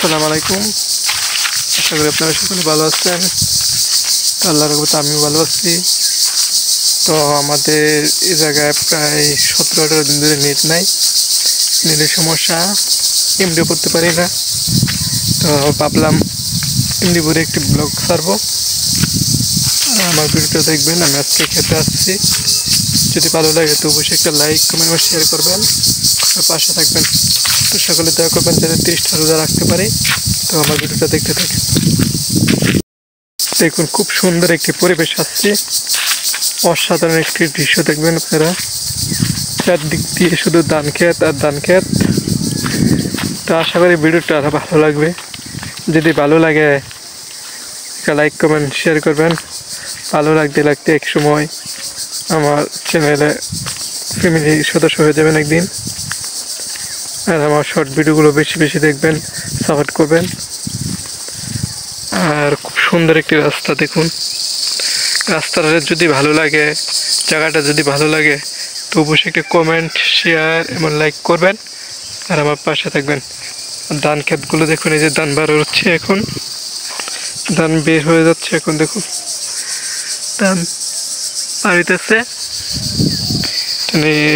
আসসালামু আলাইকুম। আশা করি আপনারা সকলে ভালো আছেন। তো আল্লাহর রহমতে আমিও ভালো আছি। তো আমাদের এই জায়গায় প্রায় 17-18 দিন ধরে নেট নাই, নেটের সমস্যা, এমডিও করতে পারি না। তো ভাবলাম এমডি ভরে একটি ব্লগ ছাড়বো। আমার ভিডিওটা দেখবেন। আমি আজকে খেতে আসছি। যদি ভালো লাগে তো অবশ্যই একটা লাইক কমেন্ট বা শেয়ার করবেন আর পাশে থাকবেন। তো সকলে দয়া করবেন যাতে 30টা রোজা রাখতে পারি। তো আমার ভিডিওটা দেখতে থাকেন। দেখুন, খুব সুন্দর একটি পরিবেশ আসছে, অসাধারণ একটি দৃশ্য দেখবেন আপনারা। চারদিক দিয়ে শুধু ধান ক্ষেত আর ধান ক্ষেত। তো আশা করি ভিডিওটা আরো ভালো লাগবে। যদি ভালো লাগে একটা লাইক কমেন্ট শেয়ার করবেন। ভালো লাগতে এক সময় আমার চ্যানেলে ফ্যামিলি সদস্য হয়ে যাবেন একদিন। আর আমার শর্ট ভিডিওগুলো বেশি বেশি দেখবেন, সাপোর্ট করবেন। আর খুব সুন্দর একটি রাস্তা দেখুন। রাস্তাটা যদি ভালো লাগে, জায়গাটা যদি ভালো লাগে তো অবশ্যই একটা কমেন্ট শেয়ার এবং লাইক করবেন আর আমার পাশে থাকবেন। ধান ক্ষেতগুলো দেখুন, এই যে ধান বার হচ্ছে, এখন ধান বের হয়ে যাচ্ছে। এখন দেখুন ধান বাড়িতেছে,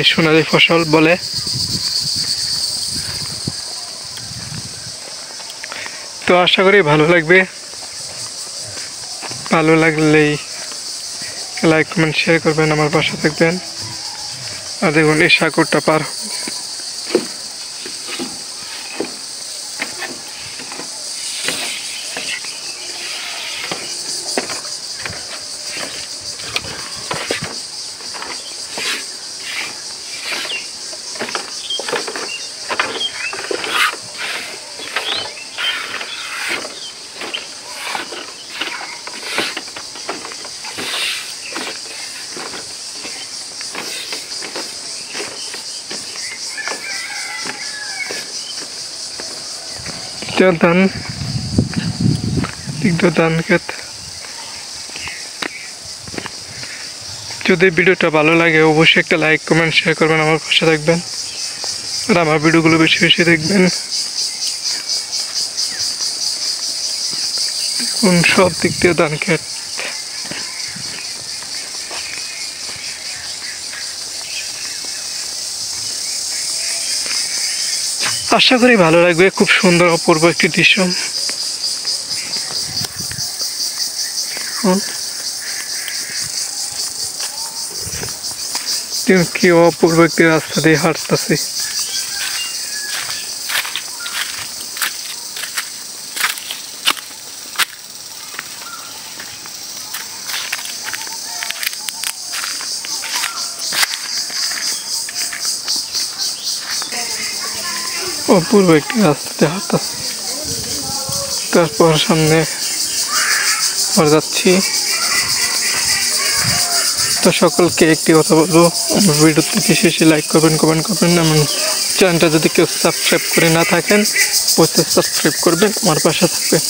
সোনালি ফসল বলে। তো আশা করি ভালো লাগবে। ভালো লাগলেই লাইক কমেন্ট শেয়ার করবেন, আমার পাশে থাকবেন। আর দেখুন এই সাগরটা পার ধান ধান ক্ষেত। যদি ভিডিওটা ভালো লাগে অবশ্যই একটা লাইক কমেন্ট শেয়ার করবেন, আমার পাশে থাকবেন আর আমার ভিডিওগুলো বেশি বেশি দেখবেন। দেখুন সব দিক দিয়ে ধান ক্ষেত। আশা করি ভালো লাগবে। খুব সুন্দর অপূর্ব একটি দৃশ্য। কি অপূর্ব একটি রাস্তা দিয়ে হাঁটতেছি। অপূর্ব একটি রাস্তা দিয়ে হাঁটতেছি। তারপর সামনে যাচ্ছি। তো সকলকে একটি কথা বলবো, আমার ভিডিওতে শেষে লাইক করবেন, কমেন্ট করবেন। আমার চ্যানেলটা যদি কেউ সাবস্ক্রাইব করে না থাকেন অবশ্যই সাবস্ক্রাইব করবেন, আমার পাশে থাকবেন।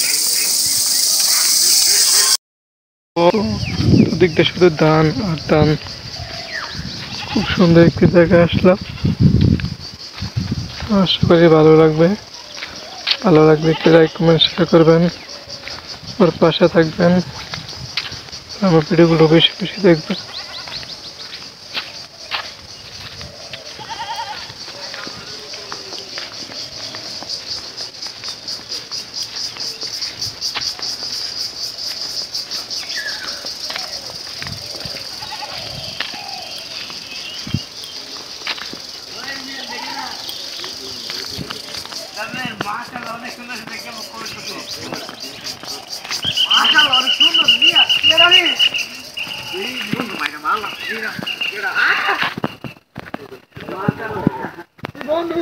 দিক দিয়ে শুধু ধান আর ধান। খুব সুন্দর একটি জায়গায় আসলাম। আশা করি ভালো লাগবে। ভালো লাগলে একটি লাইক কমেন্ট শেয়ার করবেন, আমার পাশে থাকবেন, আমার ভিডিওগুলো বেশি বেশি দেখবেন। অনেক সুন্দর দেখে অনেক সুন্দর বন্ধু